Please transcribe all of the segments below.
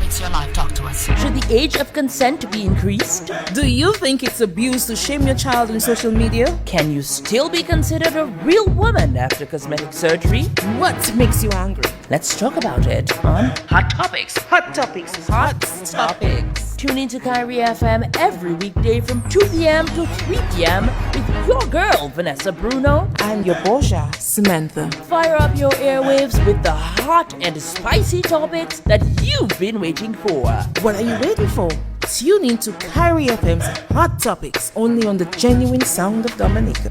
It's your life. Talk to us. Should the age of consent be increased? Do you think it's abuse to shame your child on social media? Can you still be considered a real woman after cosmetic surgery? What makes you angry? Let's talk about it on Hot Topics. Hot topics. Hot topics. Tune into Kyrie FM every weekday from 2 p.m. to 3 p.m. with your girl, Vanessa Bruno. And your Borgia, Samantha. Fire up your airwaves with the hot and spicy topics that you've been waiting for. What are you waiting for? Tune in to Kyrie FM's Hot Topics, only on the genuine sound of Dominica.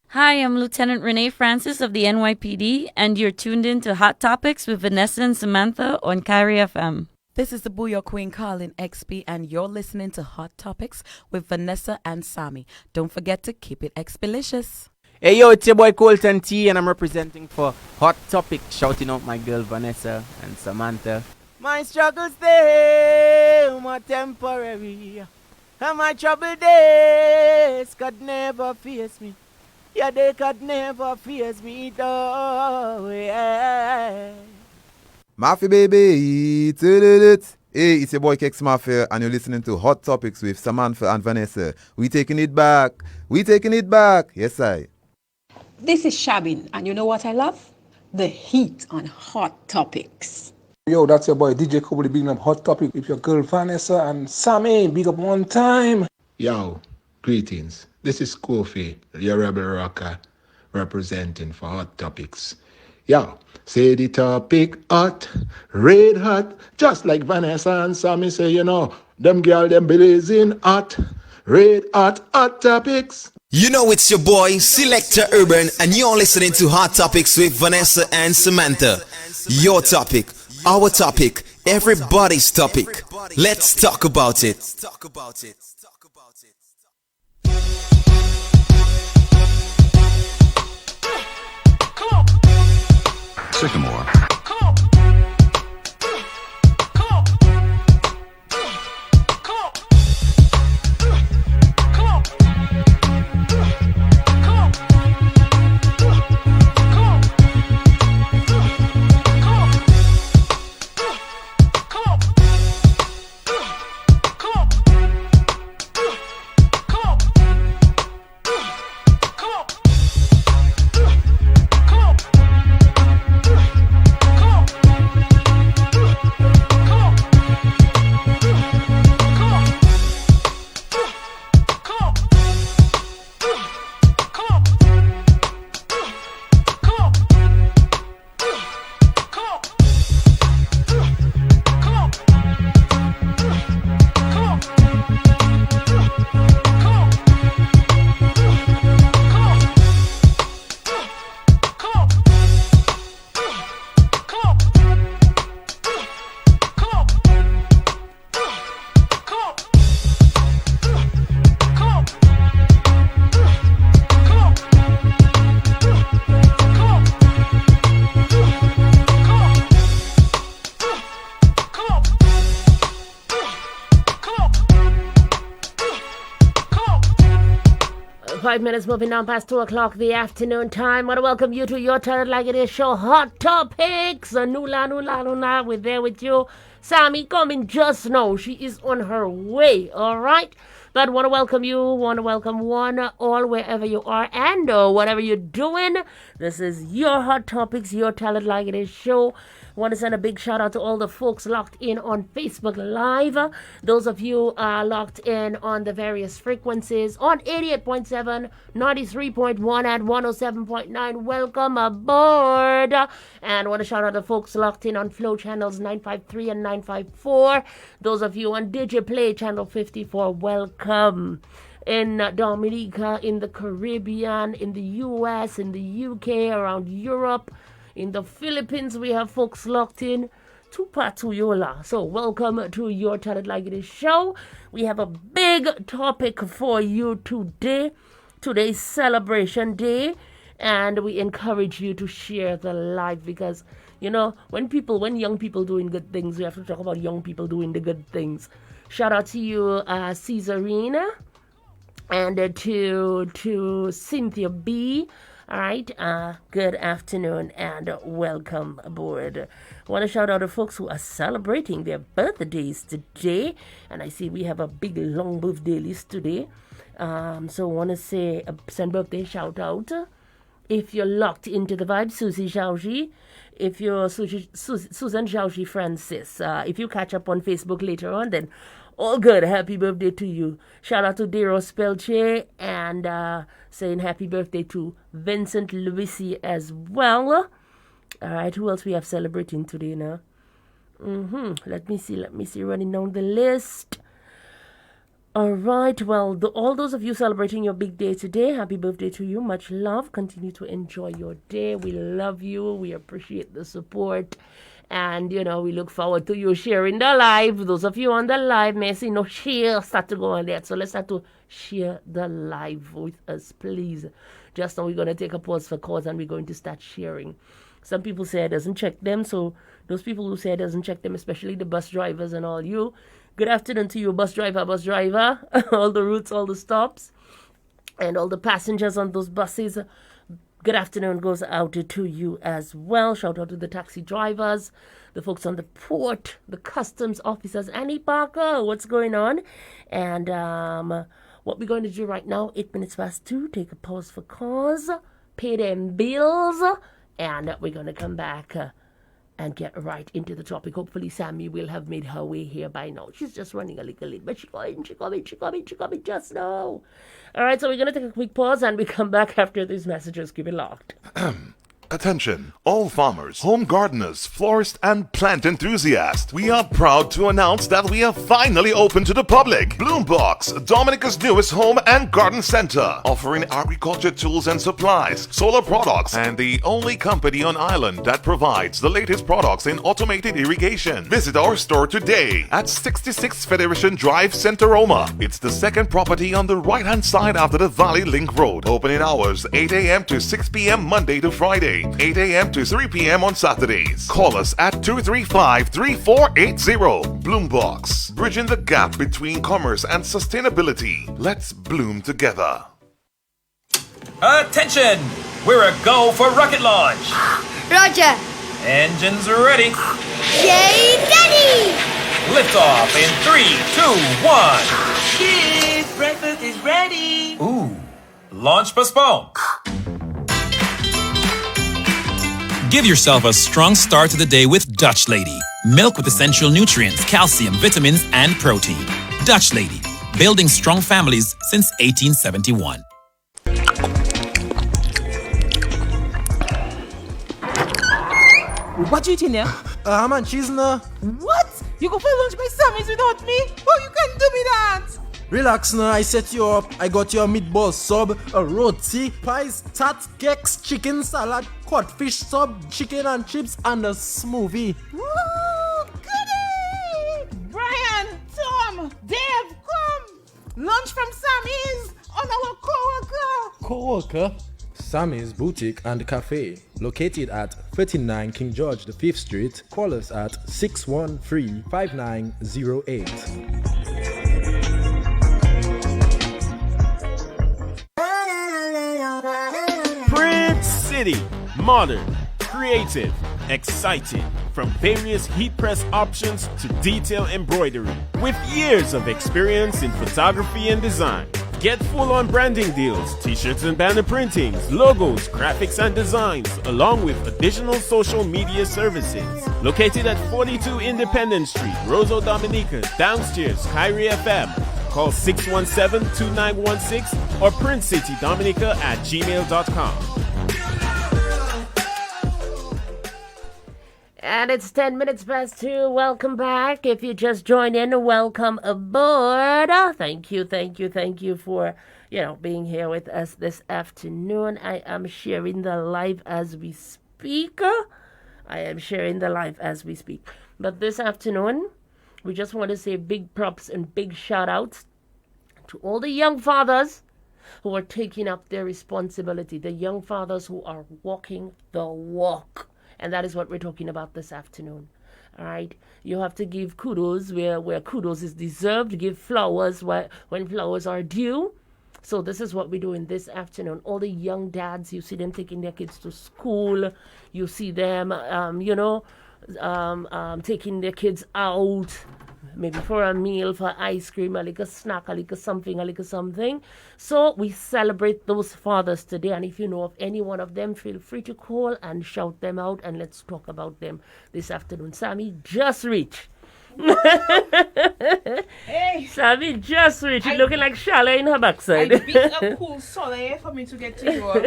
Hi, I'm Lieutenant Renee Francis of the NYPD, and you're tuned in to Hot Topics with Vanessa and Samantha on Kyrie FM. This is the Booyah Queen Colin XP, and you're listening to Hot Topics with Vanessa and Sammy. Don't forget to keep it expelicious. Hey yo, it's your boy Colton T, and I'm representing for Hot Topic, shouting out my girl Vanessa and Samantha. My struggles they are temporary, and my troubled days could never face me. Yeah, they could never face me though, yeah. Mafia baby, it. Hey, it's your boy Kex Mafia, and you're listening to Hot Topics with Samantha and Vanessa. We taking it back. Yes, I. This is Shabin, and you know what I love? The heat on Hot Topics. Yo, that's your boy DJ Koboli big up Hot Topic with your girl Vanessa and Sammy. Big up one time. Yo, greetings. This is Kofi, your rebel rocker, representing for Hot Topics. Yo, say the topic hot, red hot, just like Vanessa and Sammy say, you know, them girl, them blazing hot, red hot, hot topics. You know it's your boy, Selector Urban, and you're listening to Hot Topics with Vanessa and Samantha. Your topic, our topic, everybody's topic. Let's talk about it. Sycamore. Minutes moving down past 2 o'clock the afternoon time. I want to welcome you to your Tell It Like It Is show, Hot Topics. Nula, we're there with you. Sammy coming just now. She is on her way, all right? But want to welcome you, want to welcome one, all, wherever you are, and whatever you're doing. This is your Hot Topics, your Tell It Like It Is show. Want to send a big shout out to all the folks locked in on Facebook Live. Those of you locked in on the various frequencies on 88.7, 93.1, and 107.9. Welcome aboard. And want to shout out the folks locked in on Flow channels 953 and 954. Those of you on DigiPlay channel 54, welcome. In Dominica, in the Caribbean, in the US, in the UK, around Europe. In the Philippines, we have folks locked in to Patuyola. So welcome to your Tell It Like It Is show. We have a big topic for you today. Today's celebration day. And we encourage you to share the live because, you know, when young people doing good things, we have to talk about young people doing the good things. Shout out to you, Caesarina, and to Cynthia B., All right, good afternoon and welcome aboard. I want to shout out to folks who are celebrating their birthdays today. And I see we have a big long birthday list today. So I want to say send birthday shout out. If you're locked into the vibe, Susie Xiaoji. If you're Susan Xiaoji Francis. If you catch up on Facebook later on, then all good. Happy birthday to you. Shout out to Dero Spelche and saying happy birthday to Vincent Luisi as well. All right, who else we have celebrating today now? Let me see, running down the list. All right, well, all those of you celebrating your big day today, happy birthday to you. Much love. Continue to enjoy your day. We love you. We appreciate the support. And, we look forward to you sharing the live. Those of you on the live may see no share start to go on there. So let's start to share the live with us, please. Just now we're going to take a pause for cause and we're going to start sharing. Some people say it doesn't check them. So those people who say it doesn't check them, especially the bus drivers and all you, good afternoon to you, bus driver, all the routes, all the stops, and all the passengers on those buses. Good afternoon goes out to you as well. Shout out to the taxi drivers, the folks on the port, the customs officers. Annie Parker, what's going on? And what we're going to do right now, 8 minutes past 2, take a pause for cause, pay them bills, and we're going to come back and get right into the topic. Hopefully Sammy will have made her way here by now. She's just running a little late, but she coming just now. All right, so we're going to take a quick pause and we come back after these messages. Keep it locked. Attention, all farmers, home gardeners, florists, and plant enthusiasts. We are proud to announce that we are finally open to the public. Bloombox, Dominica's newest home and garden center, offering agriculture tools and supplies, solar products, and the only company on island that provides the latest products in automated irrigation. Visit our store today at 66 Federation Drive, Centeroma. It's the second property on the right-hand side after the Valley Link Road. Opening hours 8 a.m. to 6 p.m. Monday to Friday. 8 a.m. to 3 p.m. on Saturdays. Call us at 235-3480. Bloombox, bridging the gap between commerce and sustainability. Let's bloom together. Attention! We're a go for rocket launch. Roger. Engines ready. Yay, Daddy! Lift off in 3, 2, 1. Kids, breakfast is ready. Ooh, launch postponed. Give yourself a strong start to the day with Dutch Lady. Milk with essential nutrients, calcium, vitamins, and protein. Dutch Lady, building strong families since 1871. What you eating there? Ham and cheese now. What? You go for lunch by Sammy's without me? Oh, you can't do me that. Relax now, I set you up. I got your meatball sub, a roti, pies, tarts, cakes, chicken salad, codfish sub, chicken and chips, and a smoothie. Woo! Goody! Brian, Tom, Dave, come! Lunch from Sammy's on our co-worker. Co-worker? Sammy's Boutique and Cafe, located at 39 King George V Street. Call us at 613-5908. Print City. Modern, creative, exciting. From various heat press options to detail embroidery. With years of experience in photography and design. Get full-on branding deals, t-shirts and banner printings, logos, graphics and designs, along with additional social media services. Located at 42 Independence Street, Roseau Dominica, downstairs, Kyrie FM. Call 617-2916 or printcitydominica@gmail.com. And it's 10 minutes past 2. Welcome back. If you just joined in, welcome aboard. Thank you for, being here with us this afternoon. I am sharing the live as we speak. But this afternoon, we just want to say big props and big shout outs to all the young fathers who are taking up their responsibility, the young fathers who are walking the walk. And that is what we're talking about this afternoon. All right? You have to give kudos where kudos is deserved. Give flowers when flowers are due. So this is what we're doing this afternoon. All the young dads, you see them taking their kids to school. You see them, taking their kids out, maybe for a meal, for ice cream, a little snack, a little something. So we celebrate those fathers today. And if you know of any one of them, feel free to call and shout them out, and let's talk about them this afternoon. Sammy just reached. Hey, Sammy just reached. She's looking like Charlotte in her backside. I beat a cool soleil for me to get to you all.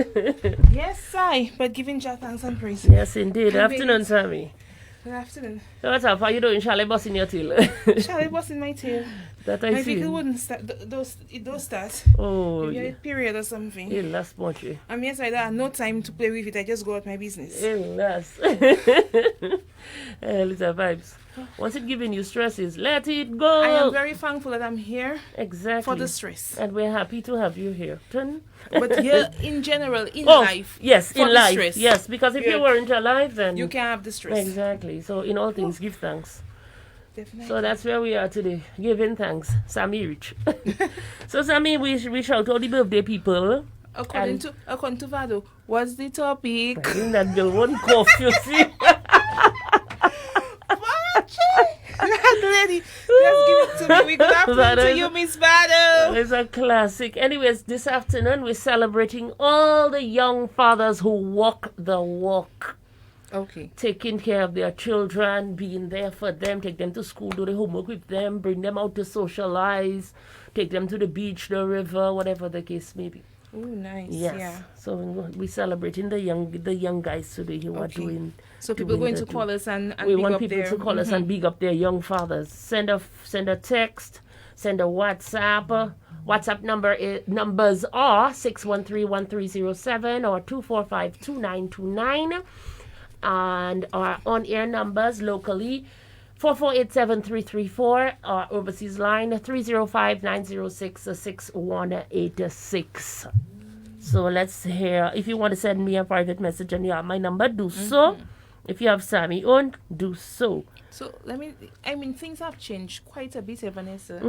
Yes, but giving Jah thanks and praise. Yes, indeed. Afternoon, Sammy. Good afternoon. So what's up? How you doing, Charlotte? Busting your tail. Charlotte busting my tail. That I my see. vehicle wouldn't start. It don't start. Oh, if you yeah. had a period or something. It lasts much. I mean, yes, I had no time to play with it. I just go out my business. It lasts. Little vibes. Once it giving you stresses, let it go. I am very thankful that I'm here. Exactly. For the stress. And we're happy to have you here. But here, in general, in life. Yes, for in life. Stress. Yes, because if you weren't alive, then you can't have the stress. Exactly. So in all things, give thanks. Definitely. So that's where we are today, giving thanks. Sammy Rich. So Sammy, we shout all the birthday people. According to Vado, what's the topic? That girl won't cough, you see. Lady, just give it to me. We good afternoon to you, Miss Vado. It's a classic. Anyways, this afternoon we're celebrating all the young fathers who walk the walk. Okay. Taking care of their children, being there for them, take them to school, do the homework with them, bring them out to socialize, take them to the beach, the river, whatever the case may be. Oh, nice. Yes. Yeah. So we're celebrating the young guys today who are doing. So people going to call us and we big want up people their, to call us and big up their young fathers. Send a text, send a WhatsApp. WhatsApp numbers are 613-1307 or 245-2929, and our on-air numbers locally 448-7334, our overseas line 305-906-6186. So let's hear. If you want to send me a private message and you have my number, do so. If you have Sammy on, do so. So things have changed quite a bit, Vanessa.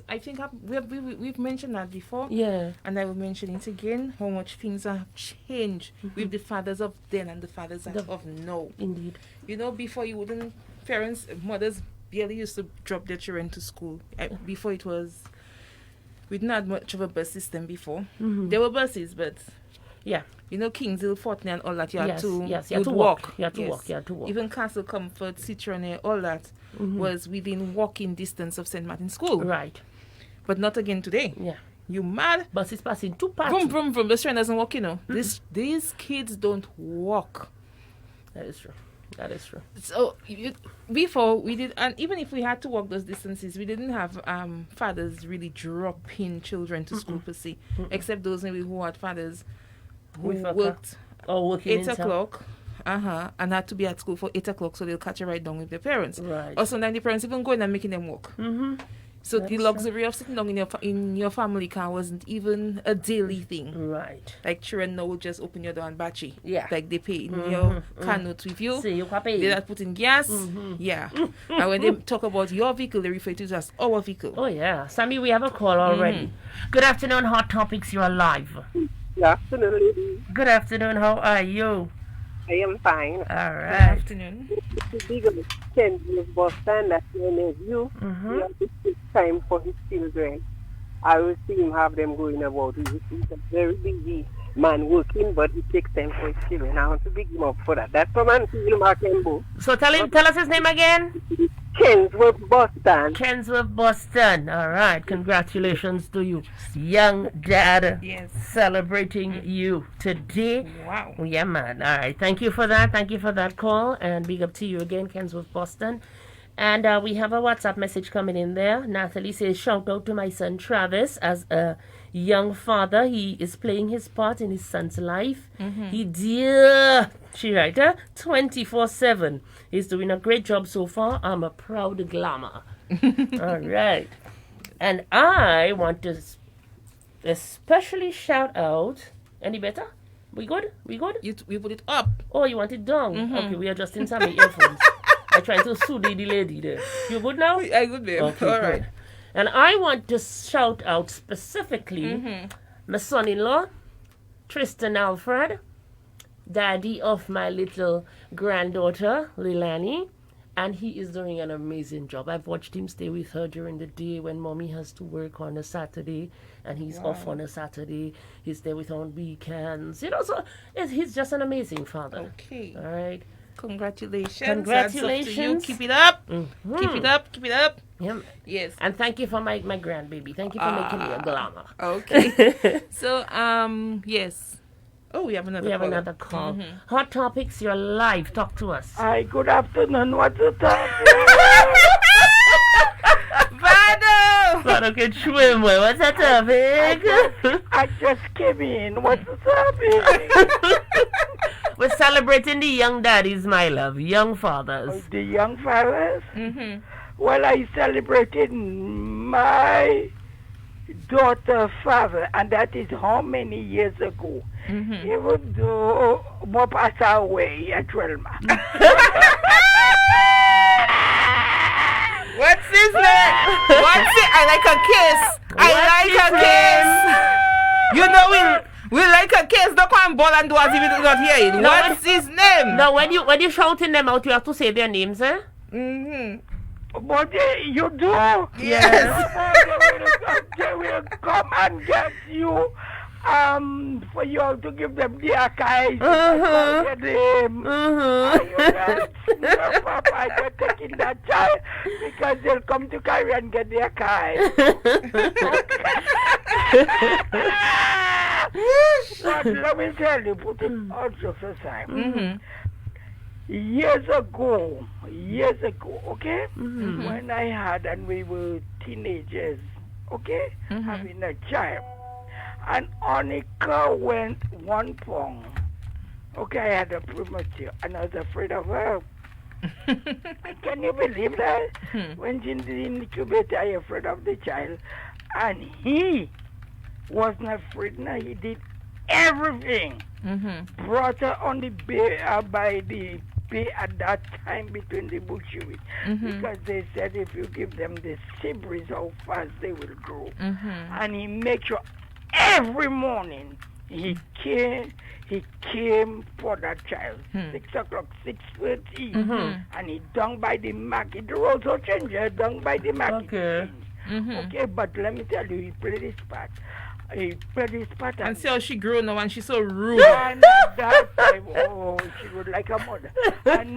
I think we've mentioned that before. Yeah. And I will mention it again, how much things have changed with the fathers of then and the fathers of now. Indeed. You know, before mothers barely used to drop their children to school. Before we didn't have much of a bus system before. There were buses, but yeah. You know, Kingshill, Fortney and all that, you had to walk. You had to walk. Even Castle Comfort, Citroën, all that was within walking distance of St. Martin's School. Right. But not again today. Yeah. You mad? Buses passing too fast. Vroom, vroom, vroom. The train doesn't walk, you know. These kids don't walk. That is true. That is true. So before we did, and even if we had to walk those distances, we didn't have fathers really dropping children to school per se, except those maybe who had fathers who worked working 8 o'clock, and had to be at school for 8 o'clock, so they'll catch a ride down with their parents. Right. Or sometimes the parents even going and making them walk. So the luxury of sitting down in your family car wasn't even a daily thing. Right. Like children now will just open your door and battery. Yeah. Like they pay in your car note with you. See, you can pay. They not put in gas. Yeah. And when they talk about your vehicle, they refer to it as our vehicle. Oh yeah. Sammy, we have a call already. Good afternoon, Hot Topics, you're live. Good afternoon, ladies. Good afternoon, how are you? I am fine. All right. Good afternoon. This is big of Ken's Boston, that's my nephew. He has to take time for his children. I will see him have them going about. He's a very busy man working, but he takes time for his children. I want to big him up for that. That's from Anfield, Markenbo. So tell us his name again. Kensworth Boston. Kensworth Boston. All right. Congratulations to you, young dad. Yes. Celebrating you today. Wow. Yeah, man. All right. Thank you for that. Thank you for that call. And big up to you again, Kensworth Boston. And we have a WhatsApp message coming in there. Natalie says, shout out to my son Travis as a young father. He is playing his part in his son's life. He dear, she write, 24/7. He's doing a great job so far. I'm a proud glamour. All right. And I want to especially shout out. Any better? We good? We good? We put it up. Oh, you want it down? Okay, we are adjusting some earphones. I trying to soothe the lady there. You good now? I good, babe. Okay, All good. right. And I want to shout out specifically my son-in-law, Tristan Alfred, daddy of my little granddaughter, Lilani. And he is doing an amazing job. I've watched him stay with her during the day when mommy has to work on a Saturday and he's off on a Saturday. He's there with her on weekends. You know, so he's just an amazing father. Okay. All right. Congratulations. Congratulations. That's up to you. Keep it up. Keep it up. Keep it up. Yeah. Yes. And thank you for my grandbaby. Thank you for making me a glamour. Okay. So, yes. Oh, we have another We have caller. another call. Hot Topics, you're live. Talk to us. Hi, good afternoon. What's the topic? Vado! Vado che swim. What's that topic? I just came in. What's the topic? We're celebrating the young daddies, my love. Young fathers. The young fellas? Well, I celebrated my daughter's father, and that is how many years ago? Even though more passed away at Relma. What's his name? What's it? I like a kiss. You know we like a kiss. Don't come ball and do as if you do not hear it. No, What's his name? No, when you shouting them out, you have to say their names, eh? But you do? Yes. They will come and get you. For you all to give them the archives. Get him. Are you right? No, Papa, you're taking that child because they'll come to carry and get the archives. But let me tell you, put it also aside. Years ago, okay, when I had and we were teenagers, okay, having a child. And Onika went 1 pound. Okay, I had a premature, and I was afraid of her. Can you believe that? When she's in the incubator, I was afraid of the child. And he wasn't afraid. Now he did everything. Brought her on the bay, by the bay at that time between the bushes. Because they said if you give them the seabreeze, how fast they will grow. And he made sure every morning he came for that child. 6 o'clock, 6:30. And he down by the market. The roads will change, down by the market. Okay, but let me tell you, he played his part. And see how she grew now and she's so rude. And at that time, she was like a mother. And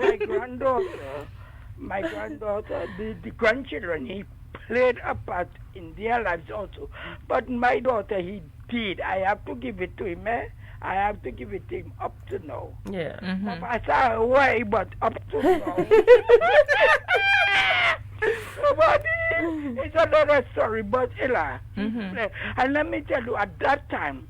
my granddaughter, the grandchildren, he played a part in their lives also. But my daughter, he did. I have to give it to him, I have to give it to him up to now. Yeah. Papa saw away, but up to now. But it's another story, but Ella. And let me tell you, at that time,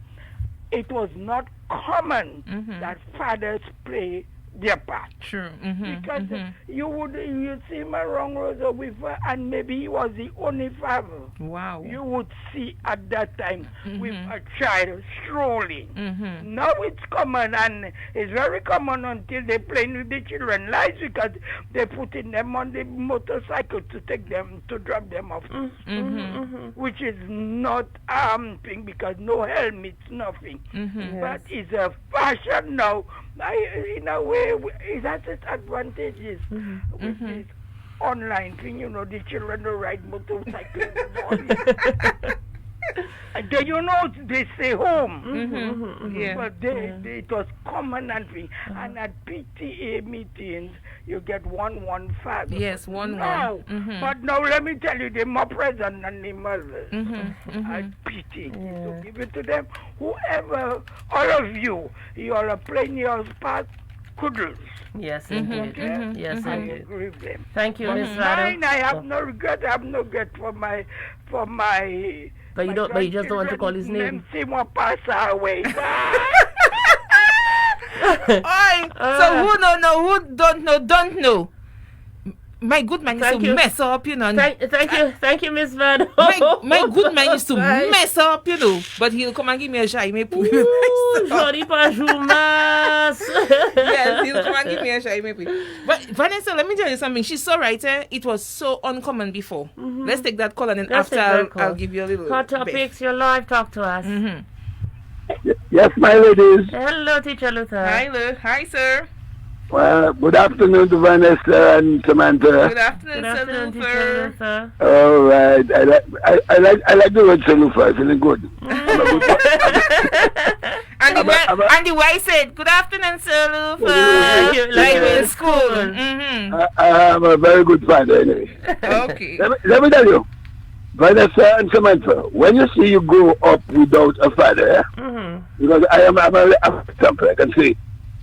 it was not common that fathers play their part. True. Because you see my wrong Rosa with her, and maybe he was the only father. Wow. You would see at that time with a child strolling. Now it's common, and it's very common until they're playing with the children's lives because they're putting them on the motorcycle to take them, to drop them off. Which is not thing because no helmets, nothing. But it's a fashion now. In a way, it has its advantages with this online thing. You know, the children don't ride motorcycles in the morning. Do you know they stay home? Yeah. But it was common and thing. And at PTA meetings, you get one father. Yes, one. But now let me tell you, they're more present than the mothers at PTA. So give it to them. Whoever, all of you, you all are playing your part. Kudos. Yes, indeed. Yes, I indeed. agree with them. Thank you, But Miss Rado. mine, I have no regret. I have no regret for my. But you don't. But you just don't want to call his name. See more pass away. So who don't know? my good man used to mess up, you know. Thank you, Miss Van. My good man used to mess up, you know. But he'll come and give me a shy me. Sorry, Pajumas. Yes, he'll come and give me a shy me. But Vanessa, let me tell you something. She's so right. It was so uncommon before. Let's take that call and then after I'll give you a little. Hot Topics, your live. Talk to us. Yes, my ladies. Hello, Teacher Luther. Hi, Lou. Hi, sir. Good afternoon to Vanessa and Samantha. Good afternoon, Teacher Luther. All right. I like the word Salufa. Feeling good. And the way said, good afternoon, sir Lufa. Like in school. I'm a very good father anyway. Okay. Let me tell you, Vanessa and Samantha, when you see you grow up without a father, because I'm a example, I can say,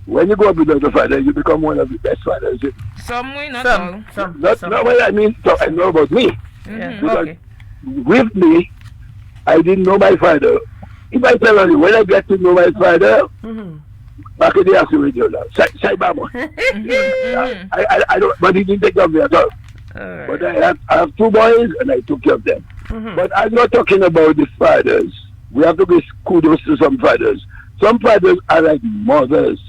when you grow up without a father, you become one of the best fathers. Some way, not all. Not what I mean, so I know about me. Because with me, I didn't know my father. If I tell you, when I get to know my father, back in the house with you now, Saibama. I don't, but he didn't take care of me at all. But I have two boys and I took care of them. But I'm not talking about the fathers. We have to give kudos to some fathers. Some fathers are like mothers.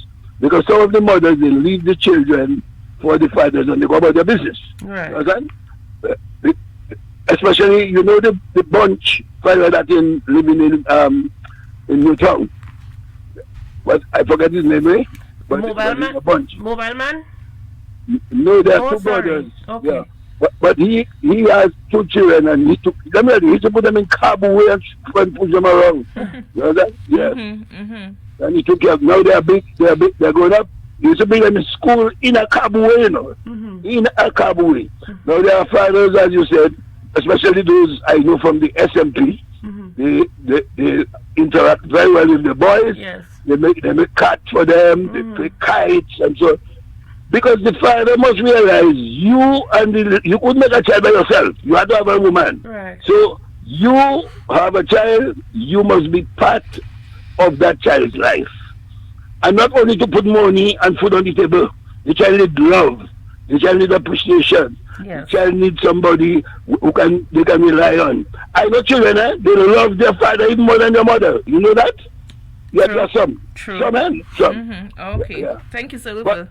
Because some of the mothers, they leave the children for the fathers and they go about their business. Right. Understand? Especially, you know, the bunch father that living in Newtown. But I forget his name, eh? But Mobile Man? A bunch. Mobile Man? No, there are two brothers. Okay. Yeah. But he has two children and he took to put them in Kabul and push them around. You know that? Yes. And he took care of, now they're big, they're growing up. He used to bring them in school in a Kabul, you know. In a Kabul. Now there are fathers, as you said, especially those I know from the SMP. They interact very well with the boys. Yes. They make cards for them, they play kites and so. Because the father must realize you couldn't make a child by yourself. You had to have a woman. Right. So you have a child, you must be part of that child's life. And not only to put money and food on the table. The child needs love. The child needs appreciation. Yes. The child needs somebody they can rely on. I know children, they love their father even more than their mother. You know that? Yes, there are some. True. Some, and some. Okay. Yeah. Thank you, sir Lufa.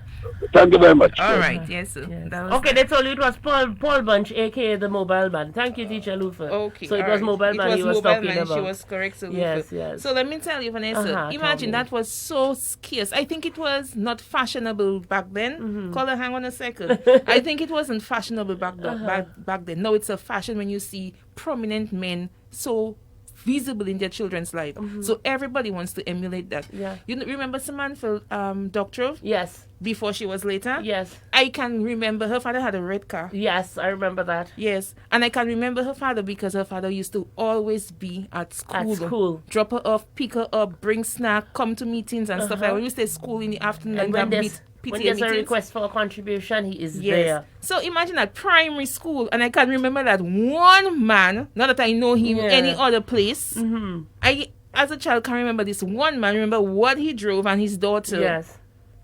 Thank you very much. All right. Yes, sir. Yes. Okay, they told you it was Paul Bunch, aka the Mobile Man. Thank you, Teacher Lufa. Okay. So it was Mobile Man he was talking about. She was correct, sir Lufa. Yes, yes. So let me tell you, Vanessa, imagine that was so scarce. I think it was not fashionable back then. Caller, hang on a second. I think it wasn't fashionable back then. No, it's a fashion when you see prominent men so visible in their children's life. So everybody wants to emulate that. Yeah. You remember Samantha Doctrove? Yes. Before she was later? Yes. I can remember her father had a red car. Yes, I remember that. Yes. And I can remember her father because her father used to always be at school. Drop her off, pick her up, bring snack, come to meetings and stuff like that. When we stay at school in the afternoon And when there's meetings. a request for a contribution, he is there. So imagine at primary school, and I can remember that one man, not that I know him any other place. I, as a child, can remember this one man, remember what he drove and his daughter. Yes.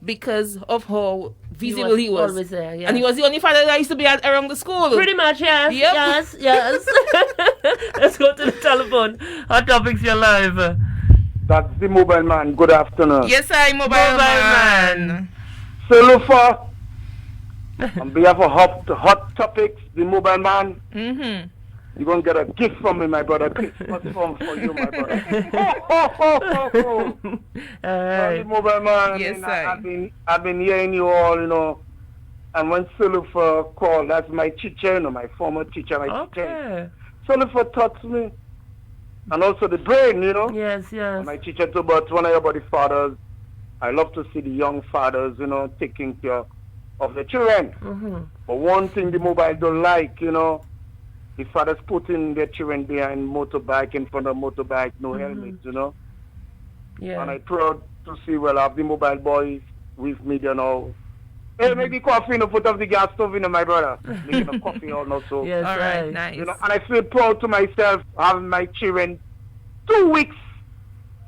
Because of how visible he was. Always there, yes. And he was the only father that used to be around the school. Pretty much, yes. Yep. Yes. Let's go to the telephone. Hot Topics, you're live. That's the Mobile Man. Good afternoon. Yes, I'm Mobile Man. So, Lufa, on behalf of Hot Topics, the Mobile Man, you're going to get a gift from me, my brother. Christmas for you, my brother. The Mobile Man, yes, I've been hearing you all, you know, and when Sulufa called, that's my teacher, you know, my former teacher, teacher. Sulufa taught me, and also the brain, you know. Yes. My teacher too, but one of your body fathers, I love to see the young fathers, you know, taking care of the children. But one thing the mobile don't like, you know, the fathers putting their children behind motorbike, in front of motorbike, no helmet, you know. Yeah. And I'm proud to see, well, I have the mobile boys with me, you know. Hey, make the coffee in the foot of the gas stove, you know, my brother. Making a coffee or not so. Yes, all right, nice. You know, and I feel proud to myself having my children 2 weeks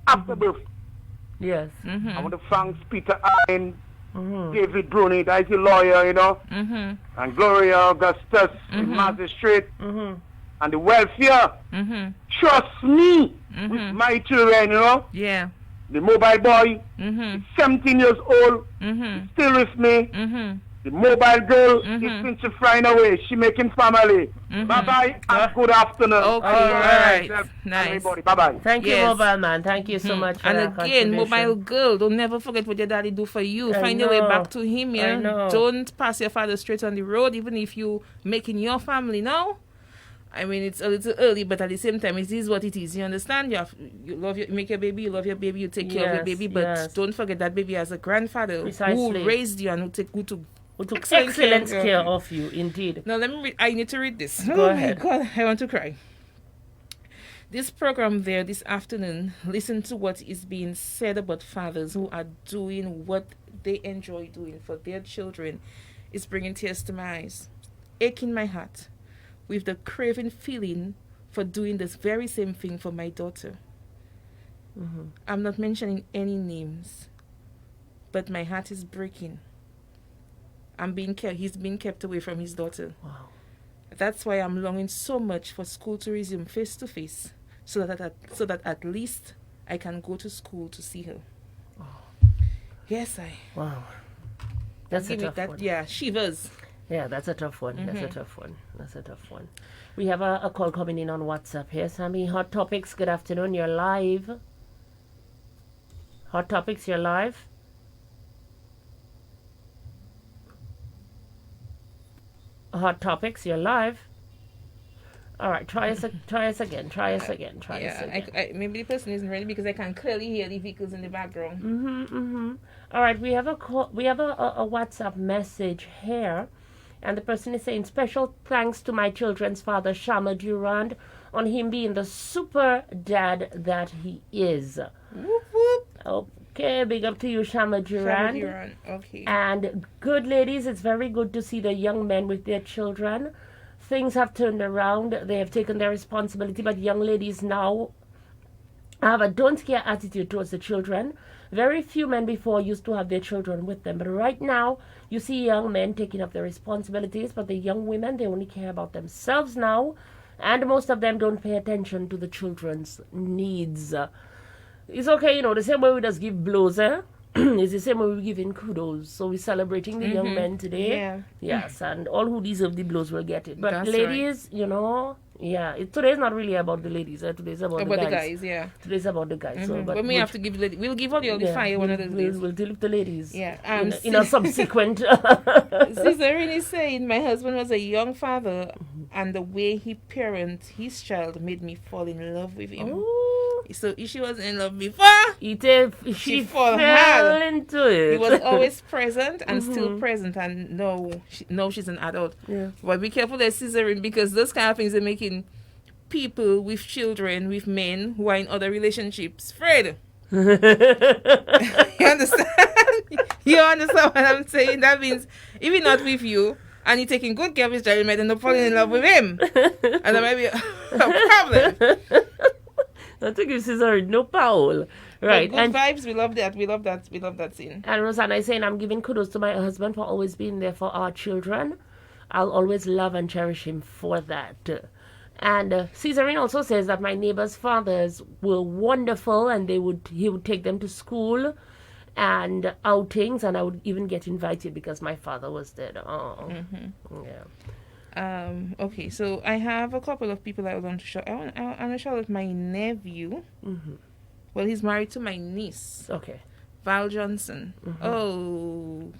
after birth. Yes. I want to thank Peter Allen, David Bruni, that's the lawyer, you know, and Gloria Augustus, the magistrate, and the welfare. Trust me with my children, you know. Yeah. The mobile boy, is 17 years old, still with me. The mobile girl is since she flying away. She making family. Bye-bye and good afternoon. Okay, all right. Nice. Everybody, bye-bye. Thank you, mobile man. Thank you so much for and that again, contribution. mobile girl, don't never forget what your daddy do for you. I Find your way know. back to him, I yeah. know. Don't pass your father straight on the road, even if you making your family now. I mean, it's a little early, but at the same time, it is what it is. You understand? You love you make your baby, you love your baby, you take care of your Yes, baby, but yes. don't forget that baby has a grandfather Precisely. who raised you and who took excellent care of you, indeed. Now let me I need to read this. Go Oh ahead. my God, I want to cry. This program there this afternoon, listen to what is being said about fathers who are doing what they enjoy doing for their children. Is bringing tears to my eyes, ache in my heart, with the craving feeling for doing this very same thing for my daughter. I'm not mentioning any names, but my heart is breaking. He's being kept away from his daughter. Wow. That's why I'm longing so much for school to resume face to face, so that at least I can go to school to see her. Yes, Wow. That's a Give me tough that, one. yeah, shivers. Yeah, that's a tough one. That's a Mhm. tough one. That's a tough one. We have a call coming in on WhatsApp here. Sammy, Hot Topics, good afternoon. You're live. Hot Topics, you're live. Hot Topics, you're live. All right, try us again. Try us again. Maybe the person isn't ready because I can clearly hear the vehicles in the background. All right, we have a call, we have a WhatsApp message here, and the person is saying special thanks to my children's father Shama Durand on him being the super dad that he is. Whoop, whoop. Okay, big up to you, Shama Durand. Durand, okay. And good ladies, it's very good to see the young men with their children. Things have turned around. They have taken their responsibility, but young ladies now have a don't care attitude towards the children. Very few men before used to have their children with them, but right now you see young men taking up their responsibilities, but the young women, they only care about themselves now, and most of them don't pay attention to the children's needs. It's okay, the same way we just give blows, it's the same way we're giving kudos. So we're celebrating the young men today. Yeah. Yes, and all who deserve the blows will get it. But That's ladies, today's not really about the ladies. Today's about the guys. Yeah. Today's about the guys. So, but when we have to give we'll give all the fire one of those days. We'll deal with the ladies. Yeah. In a subsequent. Cesarin is saying my husband was a young father, and the way he parents his child made me fall in love with him. So if she wasn't in love before, she fell into it. He was always present and still present, and now she's an adult. Yeah. But be careful there, Cesarin, because those kind of things are making people with children, with men who are in other relationships, afraid. You understand? You understand what I'm saying? That means if he's not with you and he's taking good care of his child, you might end up falling in love with him, and that might be a problem. I think this is no Paul. Right. But good vibes, we love that. We love that scene. And Rosanna is saying, I'm giving kudos to my husband for always being there for our children. I'll always love and cherish him for that. And Cesarin also says that my neighbor's fathers were wonderful, and he would take them to school and outings, and I would even get invited because my father was there. Oh, yeah. Okay, so I have a couple of people I want to show. I want to show out my nephew. Well, he's married to my niece. Okay. Val Johnson. Oh,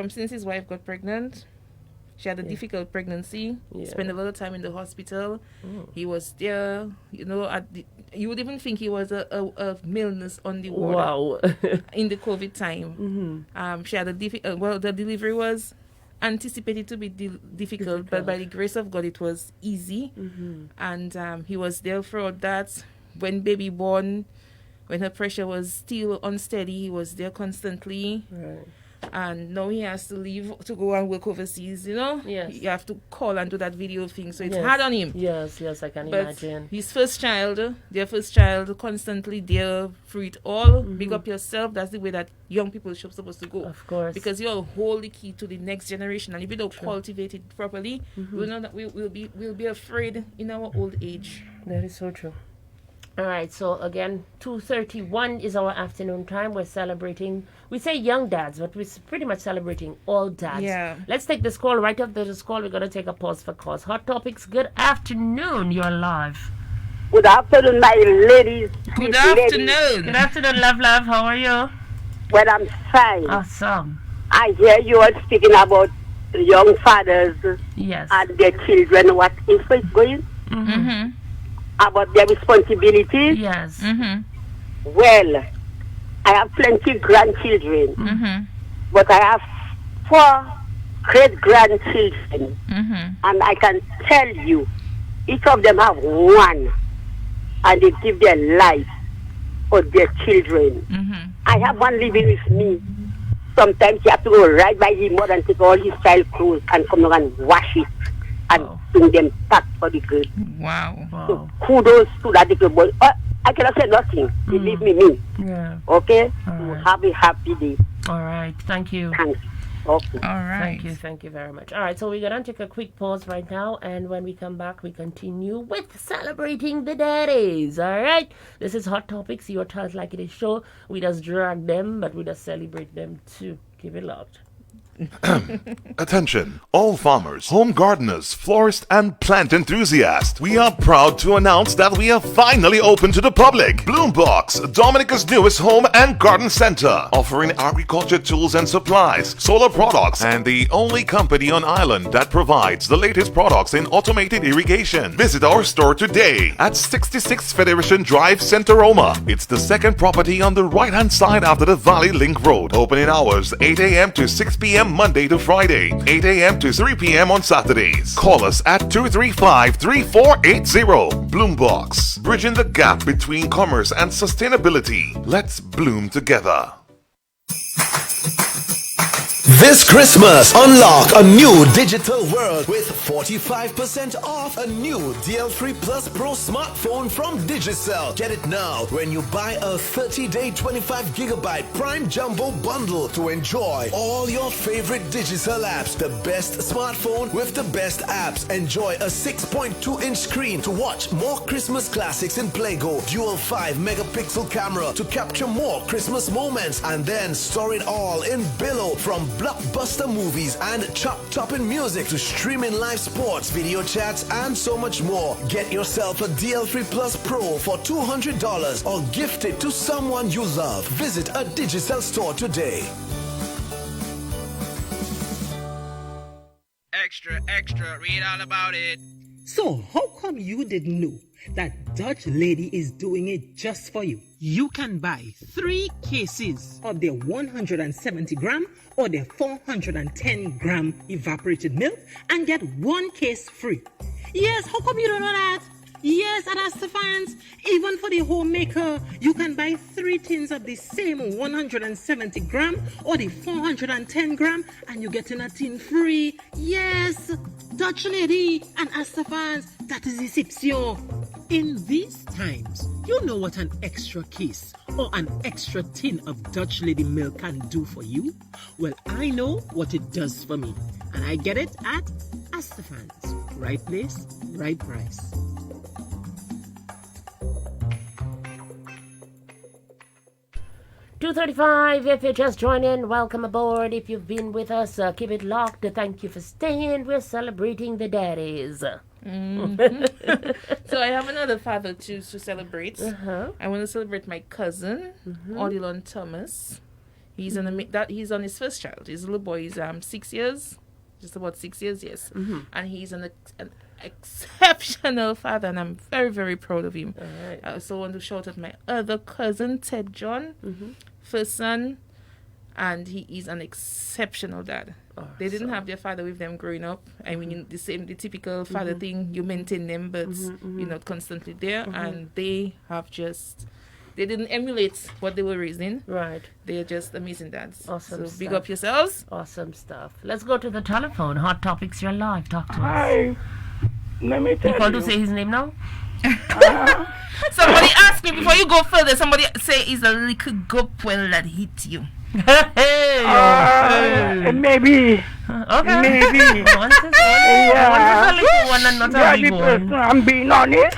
since his wife got pregnant, she had a difficult pregnancy. Spent a lot of time in the hospital. He was there, you would even think he was a millness on the ward. Wow. In the COVID time. She had the delivery was anticipated to be difficult, but by the grace of God it was easy. And he was there throughout that. When baby born, when her pressure was still unsteady, he was there constantly. and now he has to leave to go and work overseas, Yes. You have to call and do that video thing, so it's Yes. hard on him. Yes, I can But imagine. his first child, their first child, constantly there through it all. Big up yourself. That's the way that young people are supposed to go. Of course. Because you'll hold the key to the next generation, and if we don't cultivate it properly, we'll know that we'll be afraid in our old age. That is so true. All right, so again, 2:31 is our afternoon time. We're celebrating, we say young dads, but we're pretty much celebrating all dads. Yeah. Let's take this call. Right after this call, we're going to take a pause for cause. Hot Topics, good afternoon. You're live. Good afternoon, my ladies. Good Miss ladies. afternoon. Good afternoon, love. How are you? Well, I'm fine. Awesome. I hear you all speaking about young fathers Yes. and their children. What info is going? About their responsibilities. Yes. Well, I have plenty grandchildren, but I have 4 great-grandchildren, and I can tell you, each of them have one, and they give their life for their children. I have one living with me. Sometimes you have to go right by him more and take all his child clothes and come down and wash it and bring them back for the good. Wow. So kudos to that little boy. I cannot say nothing. Believe me. Yeah. Okay? All So right. have a happy day. All right. Thank you. Thanks. Okay. All right. Thank you very much. All right, so we're going to take a quick pause right now, and when we come back, we continue with celebrating the daddies. All right? This is Hot Topics, your Tell It Like It Is show. We just drag them, but we just celebrate them too. Keep it locked. Attention, all farmers, home gardeners, florists, and plant enthusiasts. We are proud to announce that we are finally open to the public. Bloombox, Dominica's newest home and garden center, offering agriculture tools and supplies, solar products, and the only company on island that provides the latest products in automated irrigation. Visit our store today at 66 Federation Drive, Centeroma. It's the second property on the right-hand side after the Valley Link Road. Opening hours 8 a.m. to 6 p.m. Monday to Friday, 8 a.m. to 3 p.m. on Saturdays. Call us at 235-3480. Bloombox, bridging the gap between commerce and sustainability. Let's bloom together. This Christmas, unlock a new digital world with 45% off a new DL3 Plus Pro smartphone from Digicel. Get it now when you buy a 30-day 25GB Prime Jumbo bundle to enjoy all your favorite Digicel apps. The best smartphone with the best apps. Enjoy a 6.2-inch screen to watch more Christmas classics in Playgo. Dual 5-megapixel camera to capture more Christmas moments. And then store it all in Billo, from blockbuster movies and chop-topping music to streaming live sports, video chats, and so much more. Get yourself a DL3 Plus Pro for $200 or gift it to someone you love. Visit a Digicel store today. Extra, read all about it. So, how come you didn't know that Dutch Lady is doing it just for you? You can buy 3 cases of their 170 gram or their 410 gram evaporated milk and get 1 case free. Yes, how come you don't know that? Yes, at Astafans, even for the homemaker, you can buy 3 tins of the same 170 gram or the 410 gram and you get in a tin free. Yes, Dutch Lady and Astafans, that is Exception. In these times, you know what an extra case or an extra tin of Dutch Lady milk can do for you? Well, I know what it does for me, and I get it at Astafans. Right place, right price. $2:35. If you just joined in, welcome aboard. If you've been with us, keep it locked. Thank you for staying. We're celebrating the daddies. So I have another father to celebrate. I want to celebrate my cousin, Odilon Thomas. He's he's on his first child. His little boy is 6 years, just about 6 years, yes. And he's an exceptional father, and I'm very, very proud of him. I also want to shout out my other cousin, Ted John, first son, and he is an exceptional dad. They didn't have their father with them growing up. I mean, the typical father thing, you maintain them, but you're not constantly there, and they have just They didn't emulate what they were raising. Right. They're just amazing dads. Awesome So big stuff. up yourselves. Awesome stuff. Let's go to the telephone. Hot Topics, you're live. Talk to us. Hi. Let me You tell called you. to say his name now? Somebody asked me before you go further. Somebody say it's a little gopwell that hit you. Maybe. Okay. Maybe. One is a little one and not a big one. I'm being honest.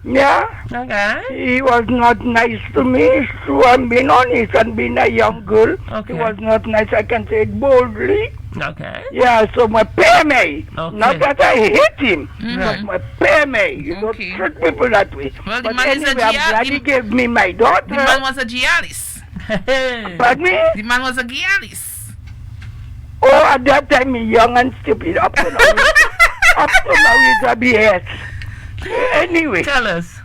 Yeah. Okay. He was not nice to me, so I'm being honest. And being a young girl, he was not nice. I can say it boldly. Okay. Yeah, so my pay me. Not that I hate him, but Right. my pay me. You don't treat people that way. Well, the but man is a anyway, I'm glad he gave me my daughter. The man was a Gialis. Pardon me? The man was a Gialis. Oh, at that time, he young and stupid. Up to now, up to now, he's a BS. Anyway. Tell us.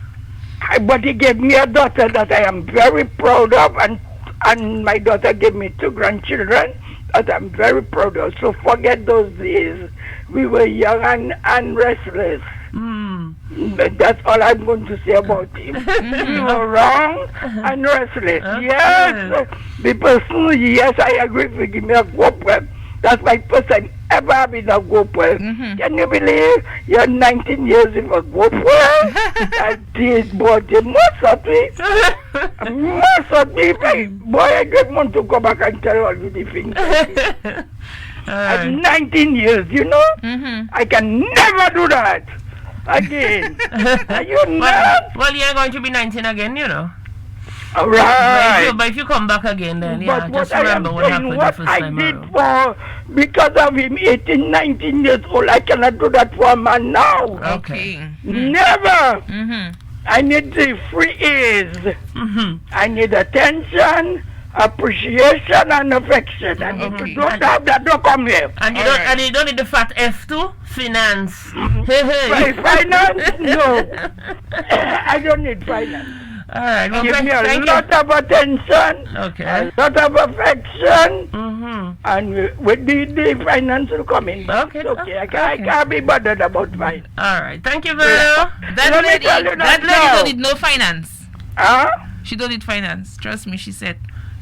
But he gave me a daughter that I am very proud of, and my daughter gave me 2 grandchildren that I'm very proud of. So forget those days. We were young and restless. But that's all I'm going to say about him. We were wrong and restless. Yes. The person, yes, I agree with him. A GoPro. That's my first time ever having a GoPro. Can you believe? You're 19 years in a GoPro? I did, but the most of it, boy, I just want to go back and tell all you the things. At 19 years, you know? I can never do that again. Are you not? Well, you're going to be 19 again, you know. All right. But if you come back again, then yeah, But just what I am remember what saying, happened the what first I time did around. because of him 18, 19 years old, I cannot do that for a man now. Okay. Never. I need the free ease. I need attention, appreciation, and affection. And if you don't have that, don't come here. And you don't, and you don't need the fat F too? Finance. Hey. Finance? No. I don't need finance. All right. Well, Give me a thank lot of attention, Okay. a lot of affection, and with the finance will come in. Okay. It's okay. I can't be bothered about finance. All right. Thank you, Vero. That lady don't need no finance. Huh? She don't need finance. Trust me, she said.